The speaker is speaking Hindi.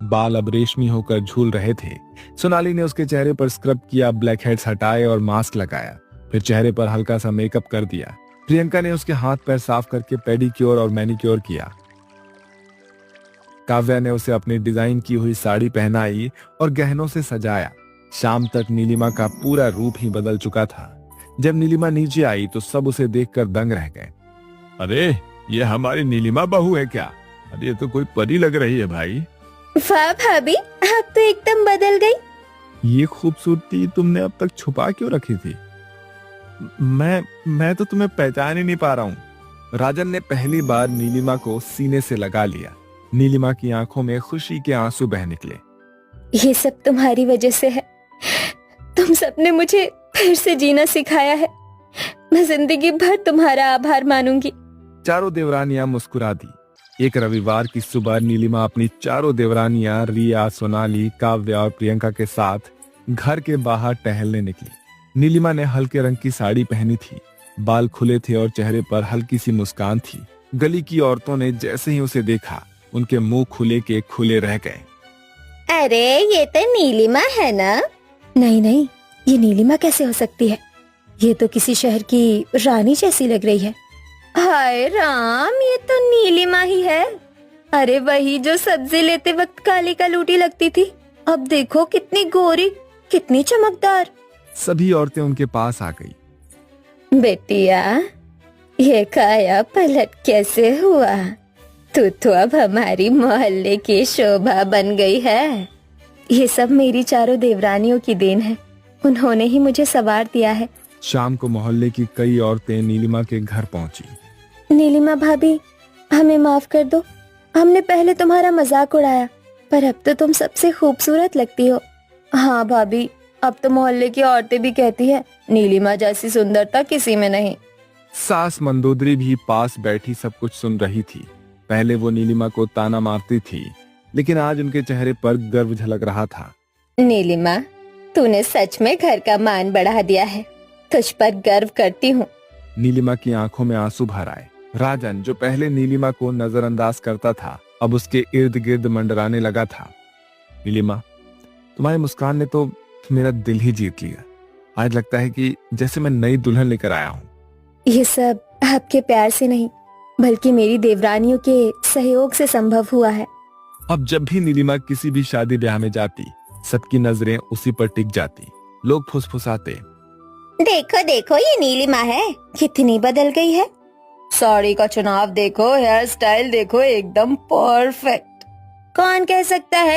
बाल अब रेशमी होकर झूल रहे थे। सोनाली ने उसके चेहरे पर स्क्रब किया, ब्लैक हेड्स हटाए और मास्क लगाया। फिर चेहरे पर हल्का सा मेकअप कर दिया। प्रियंका ने उसके हाथ पैर साफ करके पेडिक्योर और मैनिक्योर किया। काव्या ने उसे अपनी डिजाइन की हुई साड़ी पहनाई और गहनों से सजाया। शाम तक नीलिमा का पूरा रूप ही बदल चुका था। जब नीलिमा नीचे आई तो सब उसे देखकर दंग रह गए। अरे ये हमारी नीलिमा बहू है क्या? अरे ये तो कोई परी लग रही है भाई। वाह भाभी, आप तो एकदम बदल गई। ये खूबसूरती तुमने अब तक छुपा क्यों रखी थी? मैं तो तुम्हें पहचान ही नहीं पा रहा हूँ। राजन ने पहली बार नीलिमा को सीने से लगा लिया। नीलिमा की आंखों में खुशी के आंसू बह निकले। ये सब तुम्हारी वजह से है। तुम सबने मुझे फिर से जीना सिखाया है। मैं जिंदगी भर तुम्हारा आभार मानूंगी। चारों देवरानियां मुस्कुरा दी। एक रविवार की सुबह नीलिमा अपनी चारों देवरानियां रिया, सोनाली, काव्या और प्रियंका के साथ घर के बाहर टहलने निकली। नीलिमा ने हल्के रंग की साड़ी पहनी थी, बाल खुले थे और चेहरे पर हल्की सी मुस्कान थी। गली की औरतों ने जैसे ही उसे देखा, उनके मुंह खुले के खुले रह गए। अरे ये तो नीलिमा है ना? नहीं नहीं, ये नीलिमा कैसे हो सकती है? ये तो किसी शहर की रानी जैसी लग रही है। हाय राम, ये तो नीलिमा ही है। अरे वही जो सब्जी लेते वक्त काली का लूटी लगती थी। अब देखो कितनी गोरी, कितनी चमकदार। सभी औरतें उनके पास आ गई। बेटिया, ये काया पलट कैसे हुआ? तू तो अब हमारी मोहल्ले की शोभा बन गई है। ये सब मेरी चारों देवरानियों की देन है। उन्होंने ही मुझे सवार दिया है। शाम को मोहल्ले की कई औरतें नीलिमा के घर पहुंची। नीलिमा भाभी, हमें माफ कर दो। हमने पहले तुम्हारा मजाक उड़ाया, पर अब तो तुम सबसे खूबसूरत लगती हो। हाँ भाभी, अब तो मोहल्ले की औरतें भी कहती है नीलिमा जैसी सुंदरता किसी में नहीं। सास मंदोदरी भी पास बैठी सब कुछ सुन रही थी। पहले वो नीलिमा को ताना मारती थी, लेकिन आज उनके चेहरे पर गर्व झलक रहा था। नीलिमा, तूने सच में घर का मान बढ़ा दिया है। तुझ पर गर्व करती हूँ। नीलिमा की आंखों में आंसू भर आए। राजन, जो पहले नीलिमा को नजरअंदाज करता था, अब उसके इर्द गिर्द मंडराने लगा था। नीलिमा, तुम्हारी मुस्कान ने तो मेरा दिल ही जीत लिया। आज लगता है कि जैसे मैं नई दुल्हन लेकर आया हूँ। ये सब आपके प्यार से नहीं, बल्कि मेरी देवरानियों के सहयोग से संभव हुआ है। अब जब भी नीलिमा किसी भी शादी ब्याह में जाती, सबकी नजरें उसी पर टिक जाती। लोग फुसफुसाते, देखो देखो, ये नीलिमा है, कितनी बदल गई है। साड़ी का चुनाव देखो, हेयर स्टाइल देखो, एकदम परफेक्ट। कौन कह सकता है